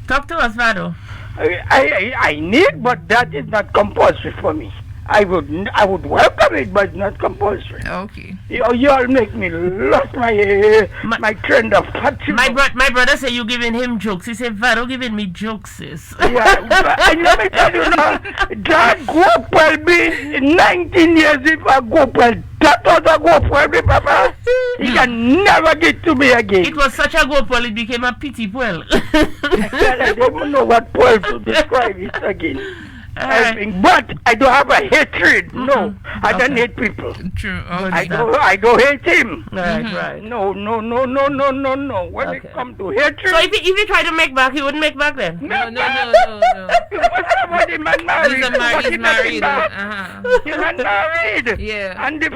Talk to us, Vado. I need, but that is not compulsory for me. I would welcome it, but not compulsory. Okay. You all make me lost my trend of thought. My brother say you giving him jokes. He said, Vado giving me jokes, sis. Yeah, and let me tell you now, that GoPro be 19 years if I GoPro. That was a GoPro, Papa. He can never get to me again. It was such a go well, it became a pity well. I don't know what Paul to describe it again. But I don't have a hatred. No, I don't hate people. True. I don't hate him. Right. No. When it comes to hatred. So if he tried to make back, he wouldn't make back then? No. Somebody man married. He's married. He's not married. Yeah. And the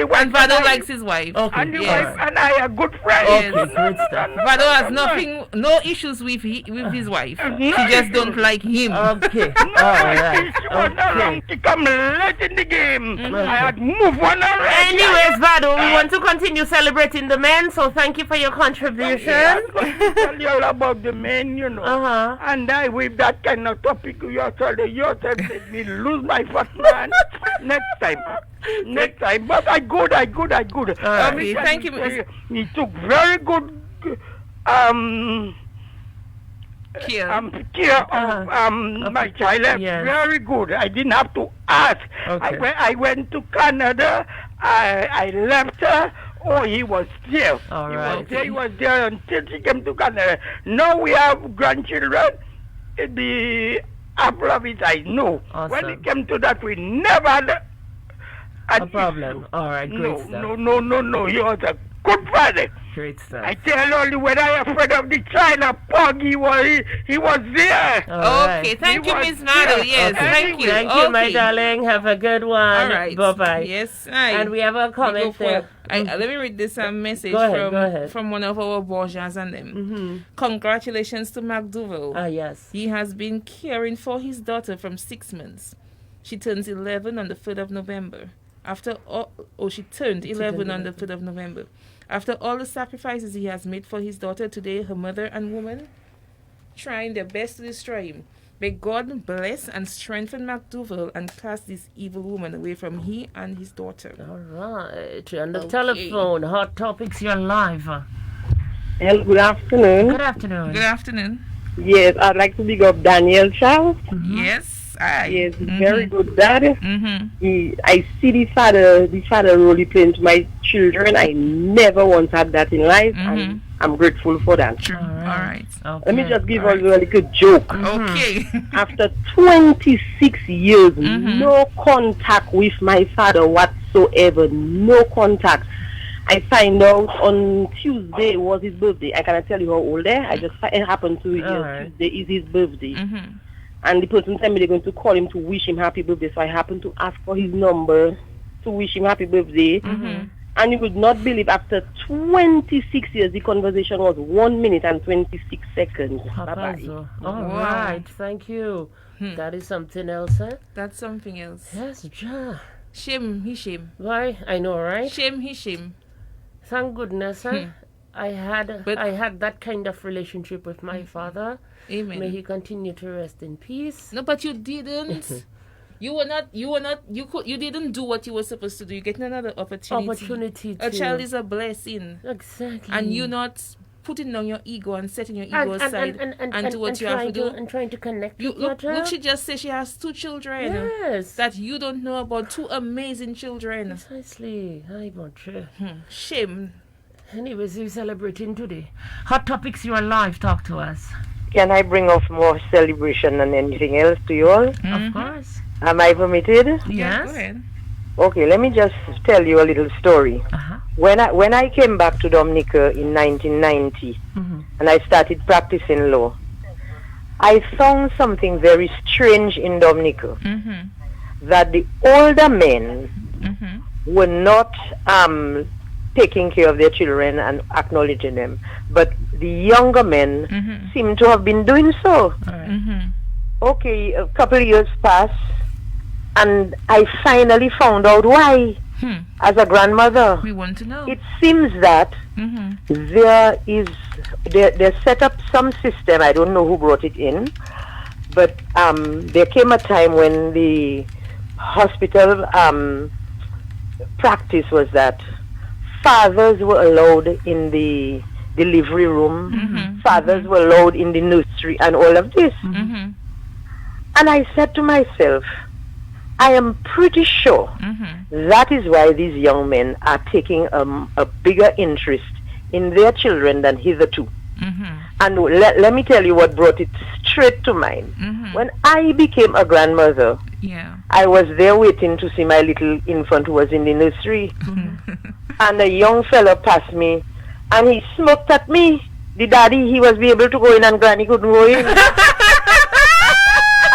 wife. And Vado likes his wife. Okay. And the wife and I are good friends. Yes. Vado has no issues with his wife. She just don't like him. Okay. She was around to come late in the game. I had moved on already. Anyways, Vado, we want to continue celebrating the men, so thank you for your contribution. I'm going to tell you all about the men, you know. And I, with that kind of topic, yourself made me lose my first man. Next time. But I good. Okay, thank you. He took very good care of my child. Yes. Very good. I didn't have to ask. Okay. I went to Canada. I left her. Oh, he was there. All right. He was there until she came to Canada. Now we have grandchildren. The apple of his eye. No. Awesome. When it came to that, we never had a problem. All right, great stuff. No. He was a good father. Great stuff. I tell only when I am afraid of the child, a pug, he was there. Okay, thank you, Miss Vado. Yes, thank you. Thank you, my darling. Have a good one. All right. Bye-bye. Yes, and we have a comment there. Let me read this message Go ahead. from one of our Borgias and them. Congratulations to Mark Duval. Yes. He has been caring for his daughter from 6 months. She turns 11 on the 3rd of November. After all, she turned 11 on the 5th of November. After all the sacrifices he has made for his daughter, today her mother and woman trying their best to destroy him. May God bless and strengthen McDougal and cast this evil woman away from he and his daughter. All right. On the telephone, Hot Topics, you're live. Hello, good afternoon. Good afternoon. Good afternoon. Yes, I'd like to big up Daniel Charles. Yes, aye. Yes, very good dad. I see the father role he playing to my children. I never once had that in life, and I'm grateful for that. True. All right. Okay. Let me just give us a little joke. Okay. After 26 years, no contact with my father whatsoever, no contact. I find out on Tuesday was his birthday. I cannot tell you how old it happened to Tuesday is his birthday. And the person told me they're going to call him to wish him happy birthday. So I happened to ask for his number to wish him happy birthday. And you would not believe, after 26 years, the conversation was 1 minute and 26 seconds. Bye-bye. All right, thank you. That is something else, huh? That's something else. Yes, ja. Shame, he shame. Why? I know, right? Shame, he shame. Thank goodness, huh? I had that kind of relationship with my father. Amen. May he continue to rest in peace. No, but you didn't. You didn't do what you were supposed to do. You get another opportunity. A child is a blessing. Exactly. And you not putting down your ego and setting your ego aside and do what you have to do. And trying to connect with look, she just said she has 2 children. Yes. That you don't know about. 2 amazing children. Precisely. Shame. Anyways, we're celebrating today. Hot Topics, you are live. Talk to us. Can I bring off more celebration than anything else to you all? Of course. Am I permitted? Yes. Go ahead. Okay, let me just tell you a little story. When I came back to Dominica in 1990 and I started practicing law, I found something very strange in Dominica. That the older men were not taking care of their children and acknowledging them, but the younger men seem to have been doing so. Okay, a couple of years passed, and I finally found out why. As a grandmother, we want to know. It seems that they set up some system. I don't know who brought it in, but there came a time when the hospital practice was that fathers were allowed in the delivery room, fathers were allowed in the nursery, and all of this. And I said to myself, I am pretty sure that is why these young men are taking a bigger interest in their children than hitherto. And let me tell you what brought it straight to mind. When I became a grandmother, I was there waiting to see my little infant who was in the nursery. And a young fellow passed me, and he smoked at me. The daddy, he was able to go in, and granny couldn't go in.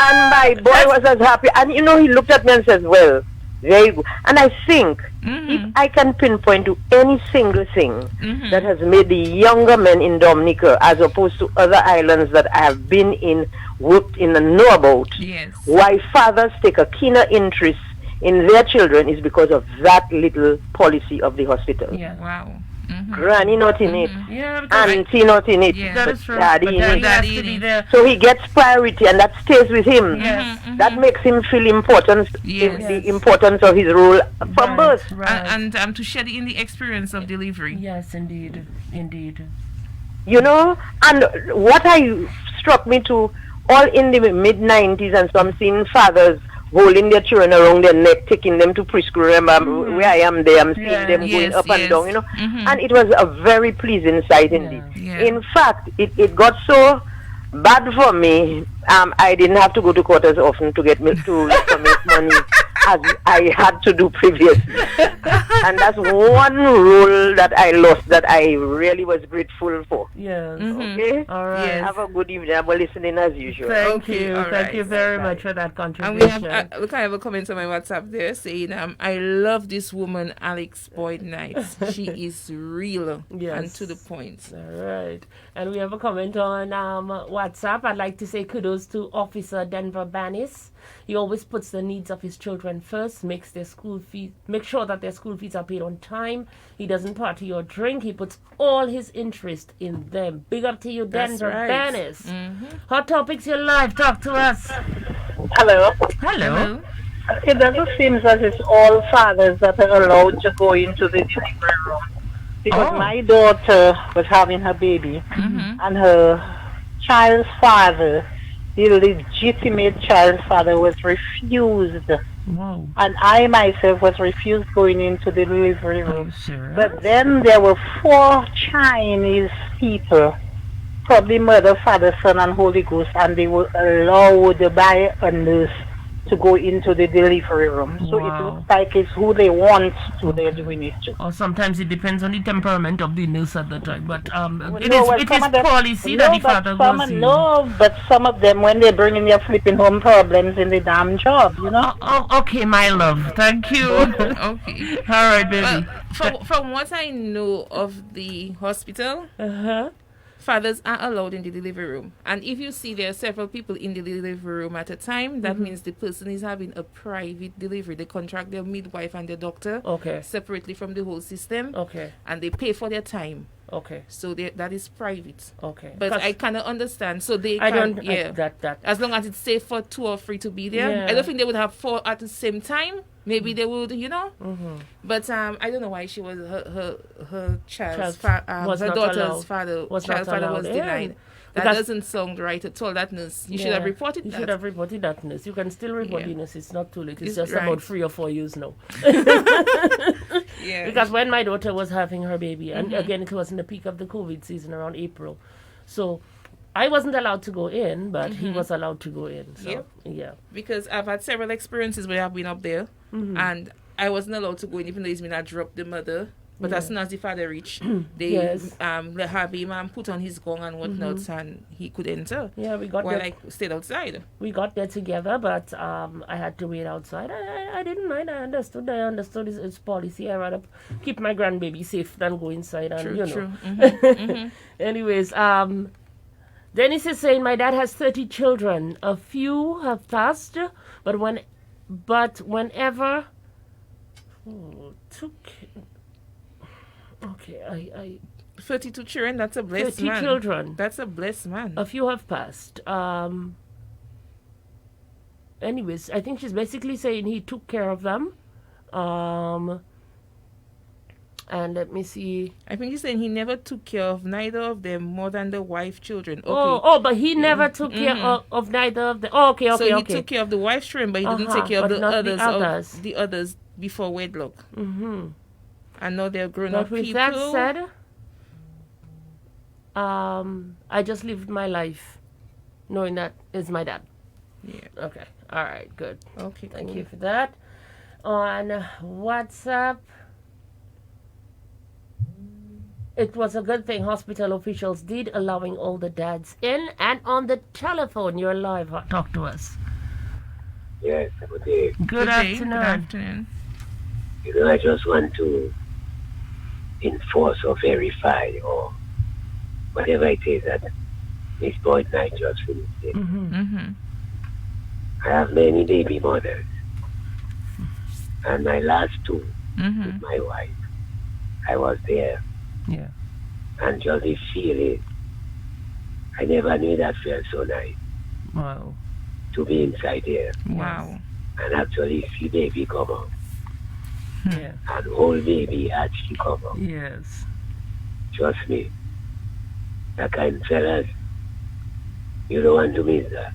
And my boy was as happy. And he looked at me and says, well, very good. And I think if I can pinpoint to any single thing that has made the younger men in Dominica, as opposed to other islands that I have been in, worked in and know about, why fathers take a keener interest in their children is because of that little policy of the hospital. Wow. Granny not in it, auntie not in it, That but is true. daddy But in daddy it. has to be there. So he gets priority, and that stays with him. That makes him feel important, the importance of his role from birth. And to share in the experience of delivery. Yes, indeed. And what struck me to all in the mid-90s, and so I'm seeing fathers holding their children around their neck, taking them to preschool. Remember where I am there, I'm seeing them going up and down, and it was a very pleasing sight indeed. In fact, it got so bad for me, I didn't have to go to court as often to get me to make money as I had to do previously. And that's one rule that I lost that I really was grateful for. Yes. Okay? All right. Have a good evening. I'm listening as usual. Thank you. Thank you very much for that And contribution. we have, look, I have a comment on my WhatsApp there saying, I love this woman, Alex Boyd Knight. She is real and to the point. All right. And we have a comment on WhatsApp. I'd like to say kudos to Officer Denver Banis He always puts the needs of his children first, make sure that their school fees are paid on time. He doesn't party or drink. He puts all his interest in them. Big up to you, Denver Dennis. Hot Topics, your live. Talk to us. Hello. Hello. It doesn't seem as it's all fathers that are allowed to go into the delivery room. Because my daughter was having her baby, and her child's father, the legitimate child's father, was refused. Wow. And I myself was refused going into the delivery room. Sure. But then there were 4 Chinese people, probably mother, father, son, and Holy Ghost, and they were allowed by a nurse to go into the delivery room. So it looks like it's who they want to, they're doing it to. Or sometimes it depends on the temperament of the nurse at the time. But it No, is well, some of them- policy no, that the but father some- goes in. No, but some of them, when they bring in their flipping home problems in the damn job, you know? Okay, my love. Thank you. Okay. All right, baby. From what I know of the hospital, fathers are allowed in the delivery room. And if you see there are several people in the delivery room at a time, that means the person is having a private delivery. They contract their midwife and their doctor separately from the whole system. And they pay for their time. So that is private. But I cannot understand. So they as long as it's safe for 2 or 3 to be there. Yeah. I don't think they would have 4 at the same time. Maybe they would, you know. But I don't know why she was her child's her daughter's father was denied. That doesn't sound right at all. That nurse, you should have reported that. You should have reported that nurse. You can still report the nurse. It's not too late. It's just right. about 3 or 4 years now. Because when my daughter was having her baby, and again, it was in the peak of the COVID season around April. So I wasn't allowed to go in, but he was allowed to go in. So, Because I've had several experiences where I've been up there, and I wasn't allowed to go in, even though it's been I dropped the mother. But as soon as the father reached, they have him put on his gown and whatnot, and he could enter. Yeah, we got while there. I stayed outside. We got there together, but I had to wait outside. I didn't mind. I understood his policy. I rather keep my grandbaby safe than go inside. And True. Anyways, Dennis is saying my dad has 30 children. A few have passed, but whenever I 32 children, that's a blessed 30 man. children. That's a blessed man. A few have passed. Anyways, I think she's basically saying he took care of them. And let me see. I think he's saying he never took care of neither of them more than the wife children. Okay. But he never took care of neither of them. So he took care of the wife's children, but he didn't take care of the others before wedlock. And now they're grown up with people. That said, I just lived my life knowing that it's my dad. Yeah. Okay. All right. Good. Okay. Thank you for that. On WhatsApp, it was a good thing hospital officials did, allowing all the dads in. And on the telephone, you're live. Talk to us. Yes, good day. Good afternoon. You know, I just want to enforce or verify or whatever it is that Miss Boyd and I just finished it. I have many baby mothers. And my last 2 with my wife, I was there. Yeah. And just the feeling, I never knew that felt so nice. Wow. To be inside there. Wow. And actually see baby come out. Yeah. And whole baby actually come out. Yes. Trust me. That kind of fellas, you don't want to miss that.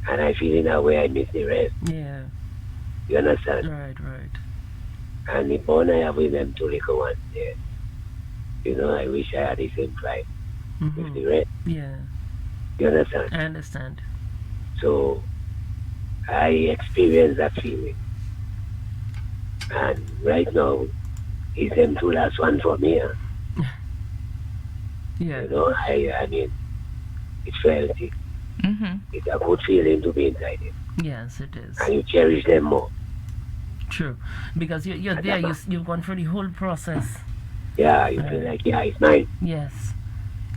And I feel in a way I miss the rest. Yeah. You understand? Right. And the bond I have with them 2 little ones there, you know, I wish I had the same pride with the rest. Yeah. You understand? I understand. So, I experience that feeling. And right now, it's them 2 last one for me. Yeah. You know, I mean, it's felt it. It's a good feeling to be inside it. Yes, it is. And you cherish them more. True. Because you're there, you've gone through the whole process. Yeah, you feel like, yeah, it's mine. Yes.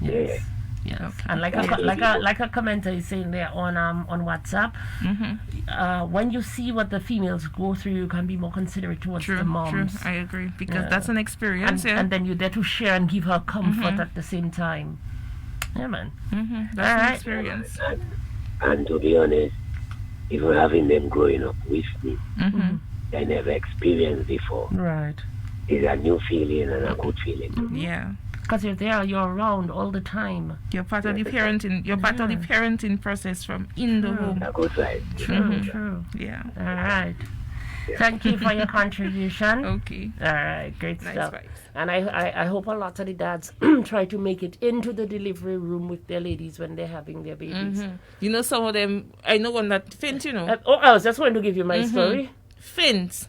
Yeah. Yes. Okay. And like a commenter is saying there on WhatsApp, when you see what the females go through, you can be more considerate towards the moms. True, I agree, because that's an experience. And then you're there to share and give her comfort at the same time. Yeah, man. That's an experience. And to be honest, even having them growing up with me, I never experienced before. Right. It's a new feeling and a good feeling. Yeah. Because you're there, you're around all the time. You're part of the parenting. You're part of the parenting process from in the home. True. Yeah. All right. Thank you for your contribution. Okay. All right, great Nice stuff. vibes. And I hope a lot of the dads try to make it into the delivery room with their ladies when they're having their babies. You know, some of them. I know one that faint. You know. I was just going to give you my story. Faint.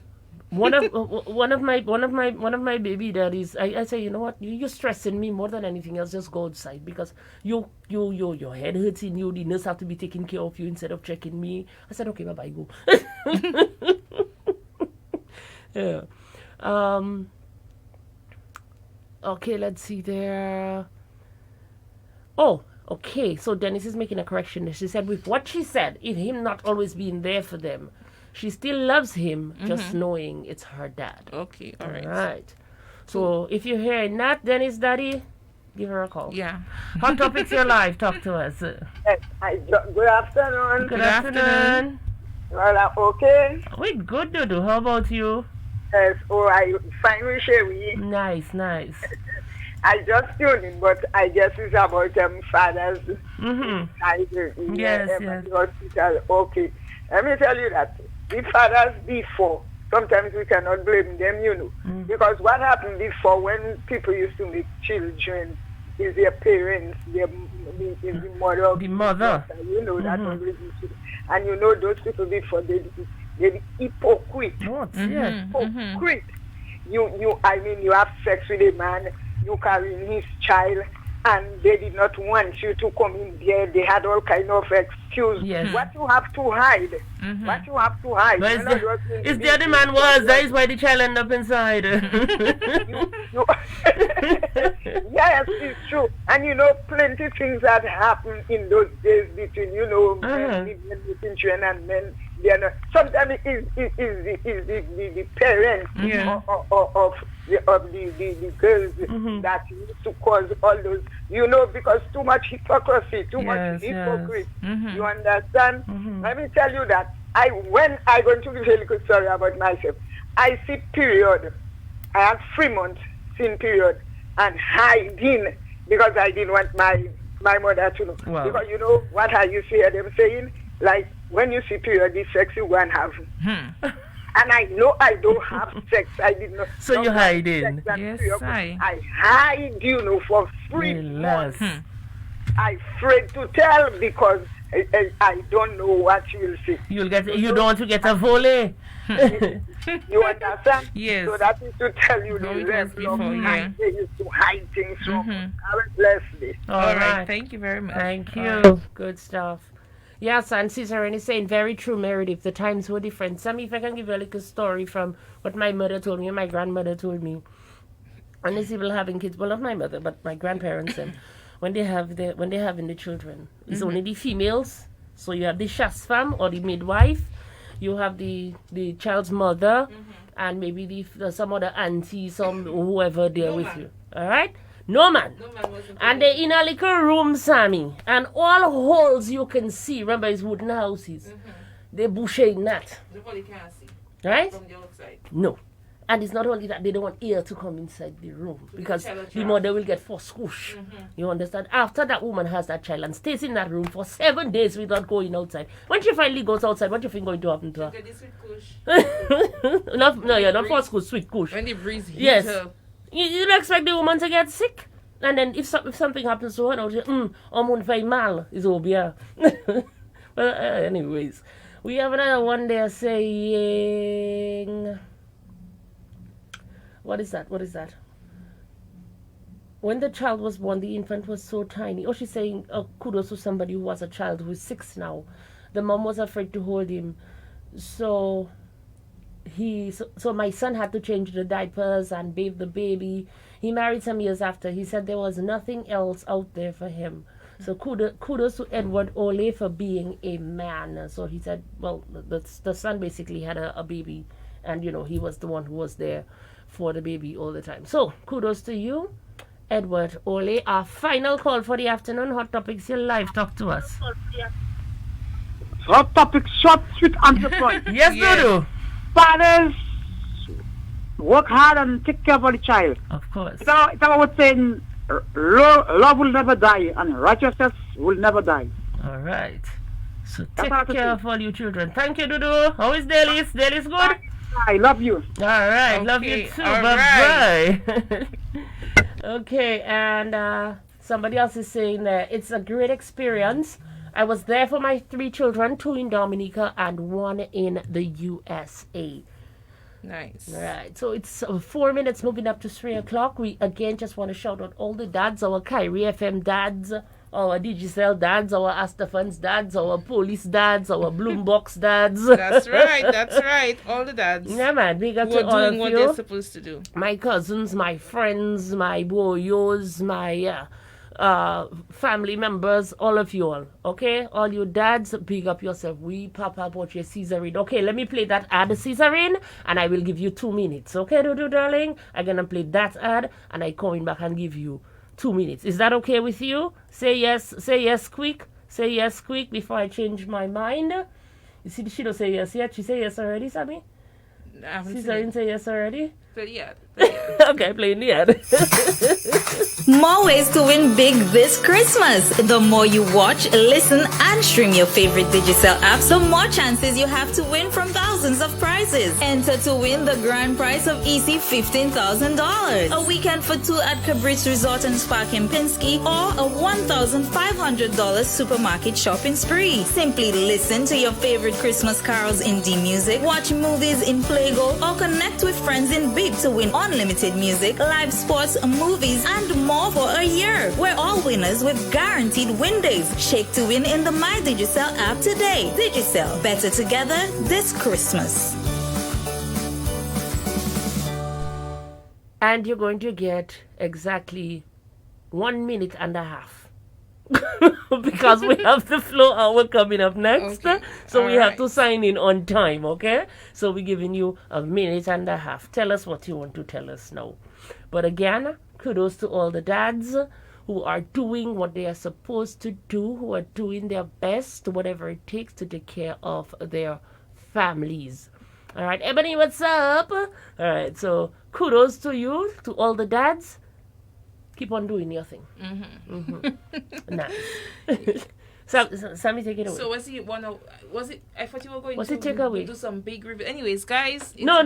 One of my baby daddies. I say, you know what? You're stressing me more than anything else. Just go outside because your head hurting you. The nurse have to be taking care of you instead of checking me. I said, okay, bye, go. Yeah. Okay, let's see there. Oh, okay. So Dennis is making a correction. She said, with what she said, in him not always being there for them, she still loves him, just knowing it's her dad. Okay, all right. Right. So if you're hearing that, Dennis' daddy, give her a call. Yeah. Hot Topics, you're live. Talk to us. Good afternoon. Good afternoon. Well, okay. Wait, good, Dudu. How about you? Yes, I fine with Sherry. Nice. I just tuned in, but I guess it's about fathers. Yes. Hospital. Okay. Let me tell you that the fathers before, sometimes we cannot blame them, you know. Because what happened before when people used to make children is their parents, the mother. The mother. You know, that was really true. And you know those people before, they're hypocrite. Hypocrite. I mean, you have sex with a man, you carry his child, and they did not want you to come in there. They had all kind of excuse. Yes. What you have to hide? What you have to hide? But it's the other man was. That is why the child ended up inside. Yes, it's true. And you know, plenty things that happen in those days between, you know, men between children and men. Sometimes it is the parents of the girls that used to cause all those, you know, because too much hypocrisy, too much hypocrisy. You understand? Let me tell you that I'm going to give you a little story about myself. I see period. I had 3 months in period and hiding because I didn't want my mother to know. Wow. Because you know what I used to hear them saying? Like, when you see period, the sex you go and have. And I know I don't have sex. I did not. So you hide in? Yes, I hide, you know, for 3 months. Relax. I'm afraid to tell because I don't know what you will see. You don't want to get a volley. You understand? Yes. So that is to tell you the it was level of before, hide. They used to hide things from Karen Leslie. All right. Thank you very much. Thank you. Good stuff. Yes, and Cesarine is saying, very true, Meredith. The times were different. Sammy, if I can give you a little story from what my mother told me and my grandmother told me. And these people having kids, well, not my mother, but my grandparents, and when they having the children, it's only the females. So you have the chasse-femme or the midwife, you have the child's mother, and maybe some other auntie, some whoever there with you. All right? No man. And they're in a little room, Sammy. And all holes you can see, remember, it's wooden houses. They bushing that. Nobody can see. Right? From the outside. No. And it's not only that, they don't want air to come inside the room. Because the mother will get force squish. You understand? After that woman has that child and stays in that room for 7 days without going outside. When she finally goes outside, what do you think going to happen to her? not force squish, sweet kush. When the breeze hits yes. her. You don't expect the woman to get sick. And then if something happens to her, they'll say, I'm going to find mal. It's over here. Well, anyways. We have another one there saying... What is that? When the child was born, the infant was so tiny. Oh, she's saying kudos to somebody who was a child who is 6 now. The mom was afraid to hold him. So my son had to change the diapers and bathe the baby. He married some years after. He said there was nothing else out there for him. So kudos to Edward Ole for being a man. So he said, well, the son basically had a baby, and he was the one who was there for the baby all the time. So kudos to you, Edward Ole. Our final call for the afternoon. Hot Topics, your live. Talk to us. Hot Topics, short, sweet, and to the point. Yes, Dudu. Fathers, work hard and take care of the child. Of course. It's about saying love will never die and righteousness will never die. All right. So take care of all you children. Thank you, Dudu. How is Delis? Delis good? I love you. All right. Okay, Love you too. all Bye-bye. Okay, and somebody else is saying that it's a great experience. I was there for my 3 children, 2 in Dominica and 1 in the USA. Nice. Right, so it's 4 minutes moving up to 3 o'clock. We again just want to shout out all the dads, our Kyrie FM dads, our Digicel dads, our Astafans dads, our police dads, our Bloombox dads. That's right. All the dads. Yeah, man, big up who to are all doing of what you. they're supposed to do. My cousins, my friends, my boyos, my family members, all of you all, okay? All you dads, big up yourself. We pop up what your Caesarine. Okay, let me play that ad, Caesarine, and I will give you 2 minutes. Okay, Dudu, darling? I'm gonna play that ad, and I coming back and give you 2 minutes. Is that okay with you? Say yes quick. Say yes quick before I change my mind. You see, she don't say yes yet. She say yes already, Sammy? Caesarine say yes already? Play the ad. Okay, playing the ad. More ways to win big this Christmas. The more you watch, listen, and stream your favorite Digicel apps, the more chances you have to win from thousands of prizes. Enter to win the grand prize of easy $15,000, a weekend for 2 at Cabrit's Resort and Spa Kempinski, or a $1,500 supermarket shopping spree. Simply listen to your favorite Christmas carols in D-Music, watch movies in Playgo, or connect with friends in Beep to win unlimited music, live sports, movies, and more for a year. We're all winners with guaranteed win days. Shake to win in the My Digicel app today. Digicel, better together this Christmas. And you're going to get exactly 1 minute and a half. Because we have the flow hour coming up next. Okay. So we All have right. to sign in on time, okay? So we're giving you 1 minute and a half. Tell us what you want to tell us now. But again, kudos to all the dads who are doing what they are supposed to do, who are doing their best, whatever it takes to take care of their families. All right, Ebony, what's up? All right, so kudos to you, to all the dads. Keep on doing your thing. Nice. Sammy, take it away. So was it I thought you were going What's it to take away? do some big reveal. Anyways, guys. No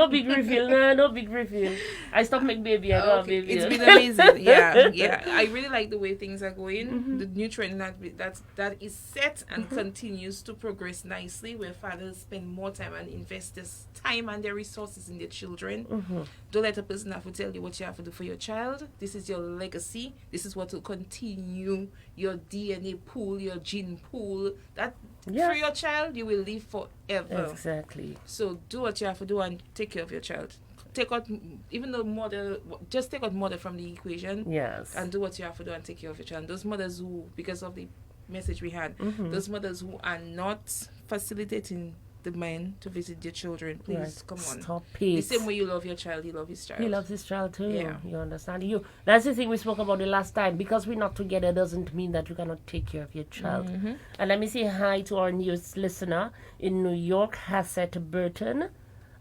big reveal. No big reveal. I stopped making baby. I don't Okay, baby. it's been amazing. Yeah. I really like the way things are going. The new trend that is set and continues to progress nicely, where fathers spend more time and invest this time and their resources in their children. Don't let a person have to tell you what you have to do for your child. This is your legacy. This is what will continue your DNA pool, your gene pool. That for your child, you will live forever. Exactly. So do what you have to do and take care of your child. Take out, even though mother, just take out mother from the equation. Yes. And do what you have to do and take care of your child. Those mothers who, because of the message we had, those mothers who are not facilitating the men to visit their children, please Right. come on. Stop The it. same way you love your child, you love his child. He loves his child too. Yeah. You understand? That's the thing we spoke about the last time. Because we're not together doesn't mean that you cannot take care of your child. And let me say hi to our newest listener in New York, Hassett Burton.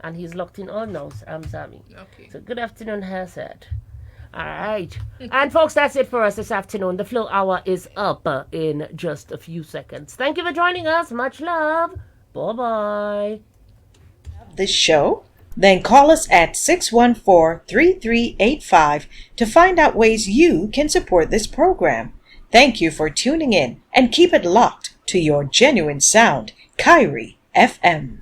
And he's locked in all now, Sammy. Okay. So good afternoon, Hassett. All right. And folks, that's it for us this afternoon. The Flow Hour is up in just a few seconds. Thank you for joining us. Much love. Bye-bye. This show? Then call us at 614-3385 to find out ways you can support this program. Thank you for tuning in and keep it locked to your genuine sound, Kyrie FM.